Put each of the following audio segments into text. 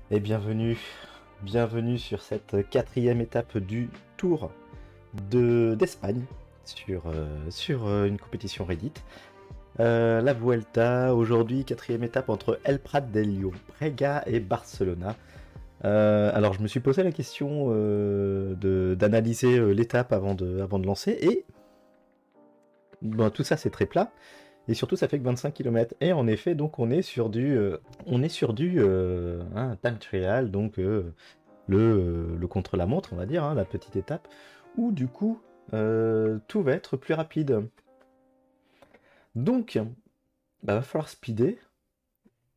Et bienvenue sur cette quatrième étape du Tour d'Espagne sur une compétition Reddit. La Vuelta, aujourd'hui, quatrième étape entre El Prat del Llano, Brega et Barcelona. Alors je me suis posé la question d'analyser l'étape avant de lancer, et bon, tout ça c'est très plat. Et surtout, ça fait que 25 km. Et en effet, donc on est sur du time trial, donc le contre-la-montre, on va dire, hein, la petite étape, où du coup, tout va être plus rapide. Donc, bah, va falloir speeder,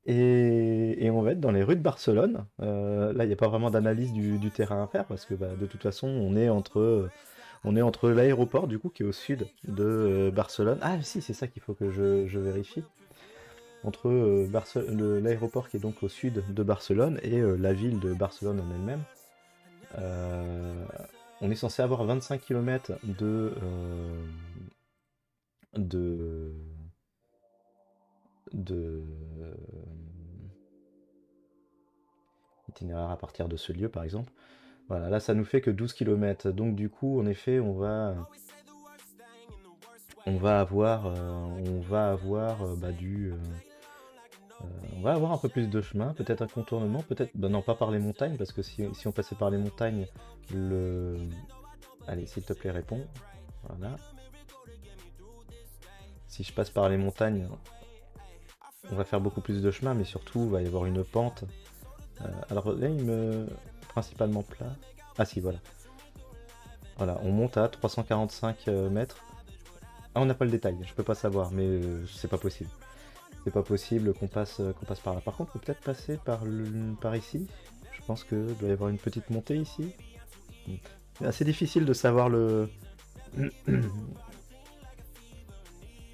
et on va être dans les rues de Barcelone. Là, il n'y a pas vraiment d'analyse du terrain à faire, parce que bah, de toute façon, on est entre l'aéroport, du coup, qui est au sud de Barcelone. Ah si, c'est ça qu'il faut que je vérifie. Entre l'aéroport qui est donc au sud de Barcelone et la ville de Barcelone en elle-même. Euh, on est censé avoir 25 km de, de itinéraire à partir de ce lieu, par exemple. Voilà, là ça nous fait que 12 km. Donc du coup, en effet, on va avoir on va avoir un peu plus de chemin, peut-être un contournement, peut-être. Ben non, pas par les montagnes, parce que si on passait par les montagnes, le. Allez, s'il te plaît, réponds. Voilà. Si je passe par les montagnes, on va faire beaucoup plus de chemin, mais surtout, il va y avoir une pente. Alors là, il me. Principalement plat. Ah si, voilà. Voilà, on monte à 345 mètres. Ah, on n'a pas le détail, je peux pas savoir, mais c'est pas possible. C'est pas possible qu'on passe par là. Par contre, on peut peut-être passer par ici. Je pense que doit y avoir une petite montée ici. C'est assez difficile de savoir le.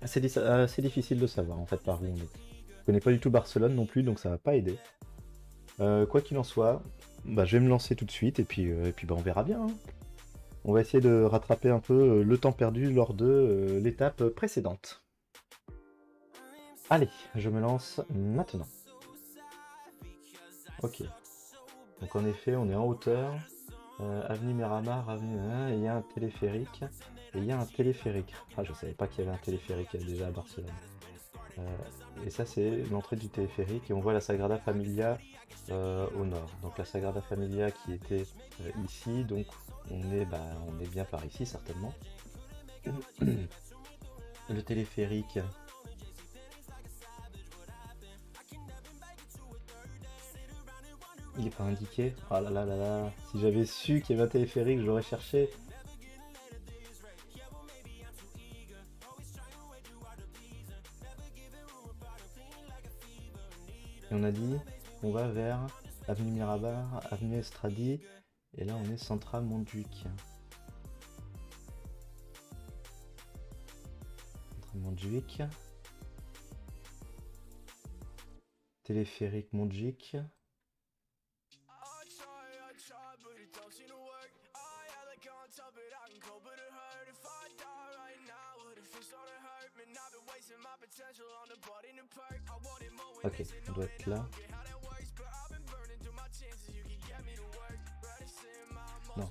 assez difficile de savoir en fait par où on est. Je connais pas du tout Barcelone non plus, donc ça va pas aider. Quoi qu'il en soit, bah, je vais me lancer tout de suite, et puis bah, on verra bien, hein. On va essayer de rattraper un peu le temps perdu lors de l'étape précédente. Allez, je me lance maintenant. Ok. Donc en effet, on est en hauteur. Avenue Miramar, avenue 1, et il y a un téléphérique. Et il y a un téléphérique. Ah, je savais pas qu'il y avait un téléphérique déjà à Barcelone. Et ça, c'est l'entrée du téléphérique, et on voit la Sagrada Familia au nord. Donc la Sagrada Familia qui était ici, donc on est bien par ici certainement. Le téléphérique. Il n'est pas indiqué. Oh là là là là. Si j'avais su qu'il y avait un téléphérique, je l'aurais cherché. Et on a dit, on va vers avenue Mirabar, avenue Estradi. Et là, on est Central Montjuïc. Central Montjuïc. Téléphérique Montjuïc. Ok, on doit être là. Non.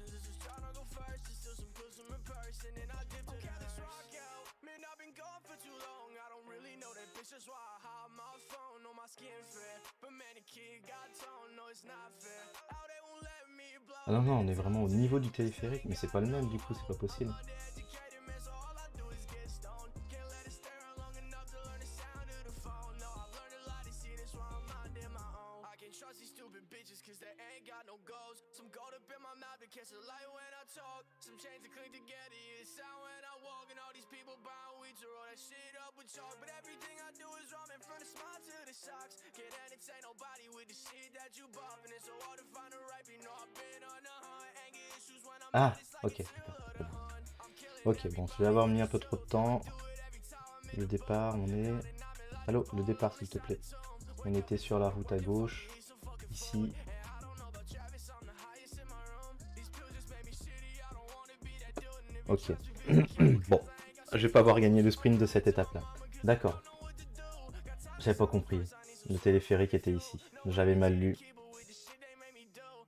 Ah non, non, on est vraiment au niveau du téléphérique, mais c'est pas le même du coup, c'est pas possible. Ah, ok, d'accord. Ok, bon, je vais avoir mis un peu trop de temps. Le départ, on est. Allô, le départ, s'il te plaît. On était sur la route à gauche, ici. Ok. Bon, je vais pas avoir gagné le sprint de cette étape-là. D'accord. J'avais pas compris. Le téléphérique était ici. J'avais mal lu.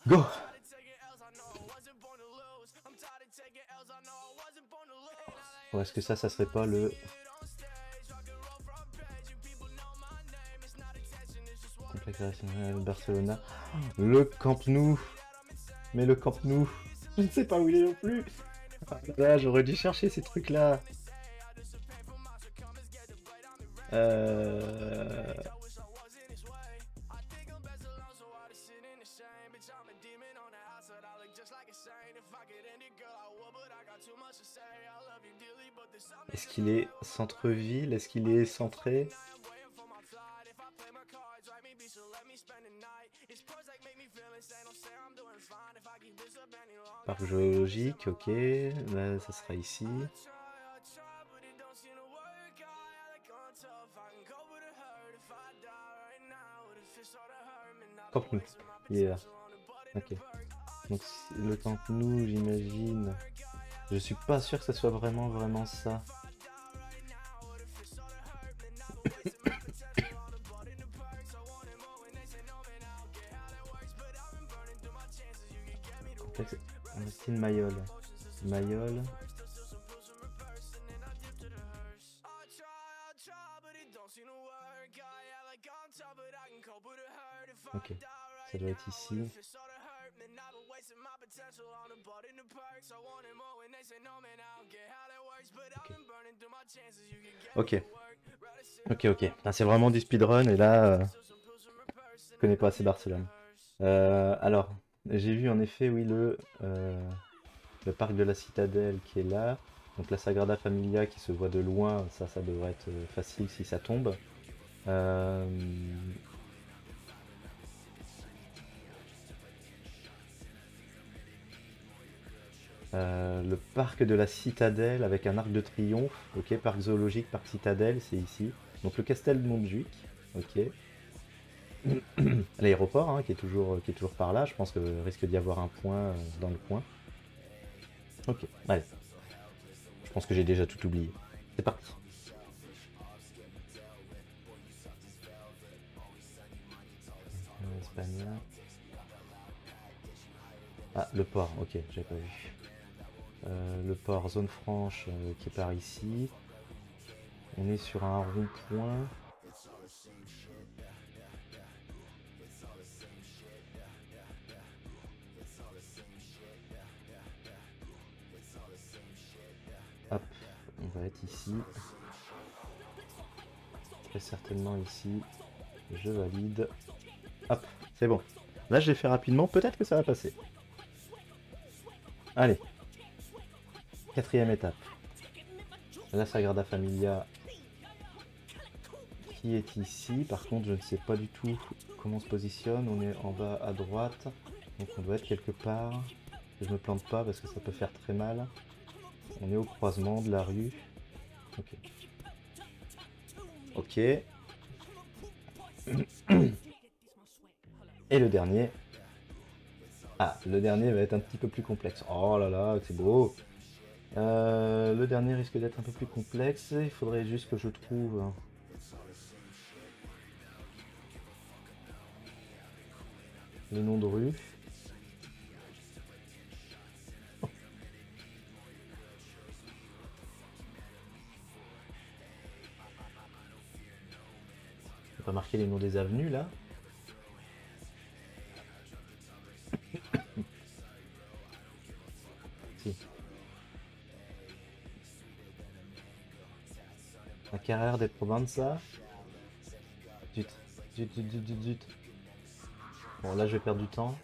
Go! Ou est-ce que ça serait pas le... Complexe Nacional Barcelona. Le Camp Nou! Mais le Camp Nou! Je ne sais pas où il est non plus! Ah là, j'aurais dû chercher ces trucs-là! Est-ce qu'il est centre-ville? Est-ce qu'il est centré? Parc géologique, ok. Là, ça sera ici. Camp Nou, il est là. Ok. Donc le Camp Nou, j'imagine. Je suis pas sûr que ça soit vraiment ça. Complexe Style Mayol. Mayol. Ok, ça doit être ici. Ok. Ok. Ah, c'est vraiment du speedrun et là, je connais pas assez Barcelone. Alors, j'ai vu en effet, oui, le parc de la Citadelle qui est là. Donc la Sagrada Familia qui se voit de loin, ça devrait être facile si ça tombe. Le parc de la Citadelle avec un arc de triomphe. Ok, parc zoologique, parc Citadelle, c'est ici. Donc le Castel de Montjuic. Ok. L'aéroport hein, qui est toujours par là. Je pense que risque d'y avoir un point dans le coin. Ok, allez. Je pense que j'ai déjà tout oublié. C'est parti. Espagnol. Ah, le port, ok, j'avais pas vu. Le port, zone franche qui est par ici. On est sur un rond-point. Hop, on va être ici. Très certainement ici. Je valide. Hop, c'est bon. Là, je l'ai fait rapidement. Peut-être que ça va passer. Allez. Quatrième étape. La Sagrada Familia qui est ici. Par contre, je ne sais pas du tout comment on se positionne. On est en bas à droite. Donc on doit être quelque part. Que je me plante pas parce que ça peut faire très mal. On est au croisement de la rue. Ok. Ok. Et le dernier. Ah, le dernier va être un petit peu plus complexe. Oh là là, c'est beau. Le dernier risque d'être un peu plus complexe. Il faudrait juste que je trouve le nom de rue. On va marquer les noms des avenues là. Si. La Carrère des Provenza. Zut. Zut. Bon là je vais perdre du temps.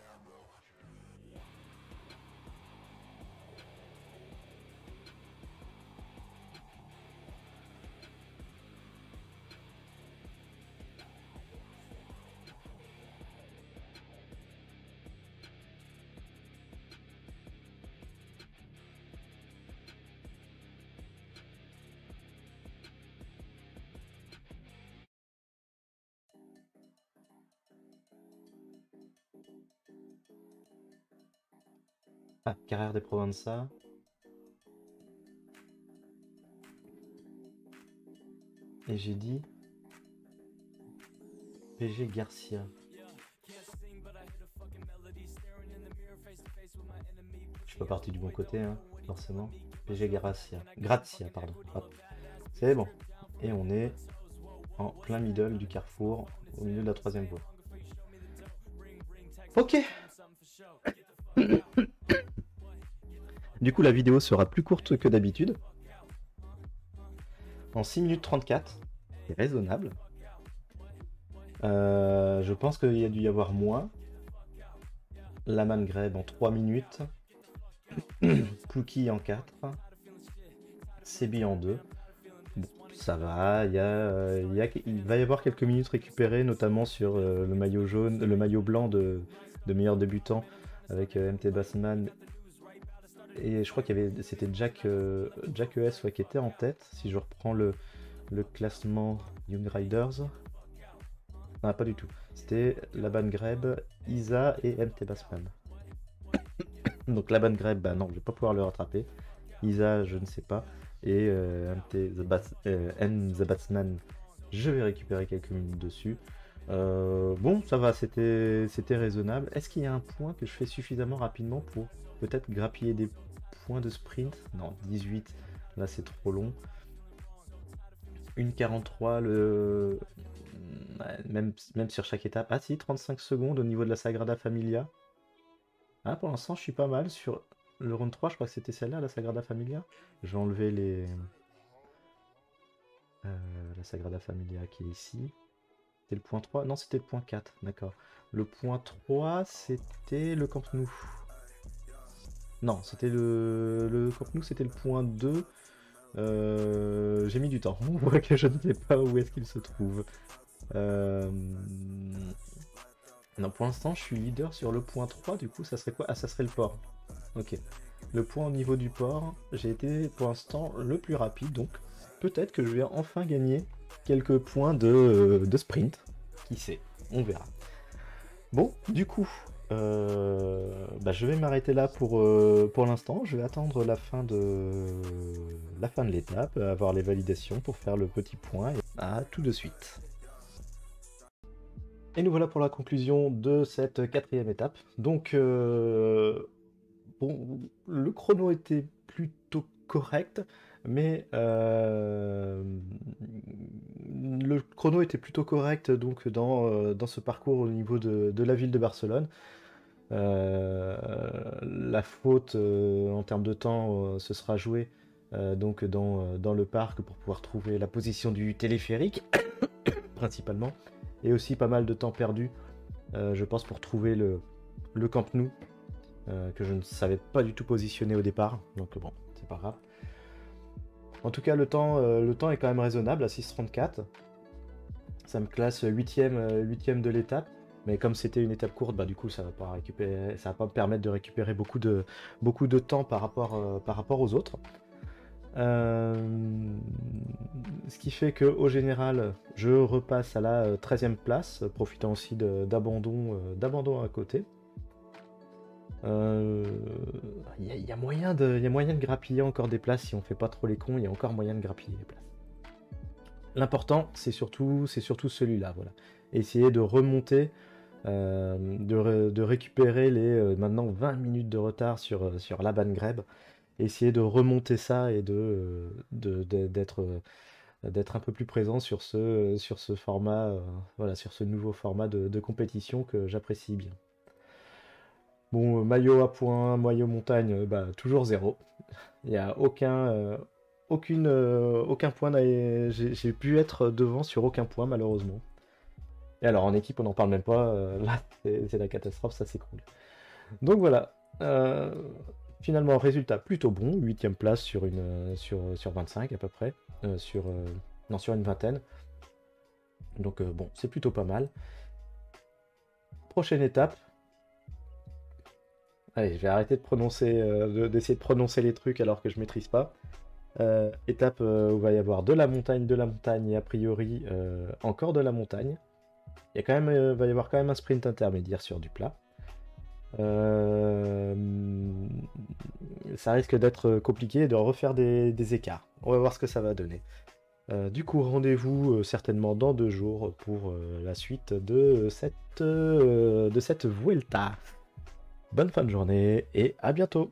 Ah, Carrère des Provenza. Et j'ai dit PG Garcia. Je suis pas parti du bon côté, hein, forcément. PG Grazia. Grazia, pardon. Hop. C'est bon. Et on est en plein middle du carrefour, au milieu de la troisième voie. Ok. Du coup, la vidéo sera plus courte que d'habitude. En 6 minutes 34. C'est raisonnable. Je pense qu'il y a dû y avoir moins. Laman Greb en 3 minutes. Plouki en 4. Sebi en 2. Bon, ça va. Il va y avoir quelques minutes récupérées, notamment sur le maillot jaune, le maillot blanc de meilleur débutant avec MT Bassman. Et je crois qu'il y avait, c'était Jack ES qui était en tête. Si je reprends le classement Young Riders. Non, pas du tout. C'était Laban Greb, Isa et MT Bassman. Donc Laban Greb, bah non, je vais pas pouvoir le rattraper. Isa, je ne sais pas. Et M The Batsman, je vais récupérer quelques minutes dessus. Bon, ça va, c'était raisonnable. Est-ce qu'il y a un point que je fais suffisamment rapidement pour peut-être grappiller des points de sprint? Non, 18, là c'est trop long. 1,43 le... Même sur chaque étape. Ah si, 35 secondes au niveau de la Sagrada Familia. Ah, pour l'instant, je suis pas mal. Sur le round 3, je crois que c'était celle-là, la Sagrada Familia. Je vais enlever les... la Sagrada Familia qui est ici. C'était le point 3? Non, c'était le point 4, d'accord. Le point 3, c'était le Camp Nou. Non, c'était le Camp Nou, c'était le point 2. J'ai mis du temps. On voit que je ne sais pas où est-ce qu'il se trouve. Non, pour l'instant, je suis leader sur le point 3. Du coup, ça serait quoi? Ah, ça serait le port. Ok. Le point au niveau du port, j'ai été pour l'instant le plus rapide. Donc, peut-être que je vais enfin gagner quelques points de sprint. Qui sait? On verra. Bon, du coup, je vais m'arrêter là pour l'instant. Je vais attendre la fin de l'étape, avoir les validations pour faire le petit point. Et à tout de suite. Et nous voilà pour la conclusion de cette quatrième étape. Donc, bon, le chrono était plutôt correct, mais le chrono était plutôt correct donc dans ce parcours au niveau de la ville de Barcelone. La faute en termes de temps se sera jouée donc dans le parc pour pouvoir trouver la position du téléphérique, principalement, et aussi pas mal de temps perdu, je pense, pour trouver le Camp Nou, que je ne savais pas du tout positionner au départ, donc bon, c'est pas grave. En tout cas, le temps est quand même raisonnable à 6,34. Ça me classe 8ème de l'étape. Mais comme c'était une étape courte, bah du coup ça va pas me permettre de récupérer beaucoup de temps par rapport aux autres. Ce qui fait que au général, je repasse à la 13e place, profitant aussi d'abandon à côté. Il y a moyen de grappiller encore des places si on fait pas trop les cons. Il y a encore moyen de grappiller les places. L'important, c'est surtout celui-là, voilà. Essayer de remonter, de récupérer les maintenant 20 minutes de retard sur Laban Greb. Essayer de remonter ça et d'être un peu plus présent sur ce format, voilà, sur ce nouveau format de compétition que j'apprécie bien. Bon, maillot à point, maillot montagne, bah, toujours 0. Il n'y a aucun point. J'ai pu être devant sur aucun point, malheureusement. Et alors en équipe, on n'en parle même pas. Là, c'est la catastrophe, ça s'écroule. Donc voilà. Finalement, résultat plutôt bon. 8ème place sur 25 à peu près. Sur une vingtaine. Donc bon, c'est plutôt pas mal. Prochaine étape. Allez, je vais arrêter d'essayer de prononcer les trucs alors que je maîtrise pas. Étape où il va y avoir de la montagne et a priori encore de la montagne. Va y avoir quand même un sprint intermédiaire sur du plat. Ça risque d'être compliqué de refaire des écarts. On va voir ce que ça va donner. Du coup, rendez-vous certainement dans 2 jours pour la suite de cette Vuelta. bonne fin de journée et à bientôt.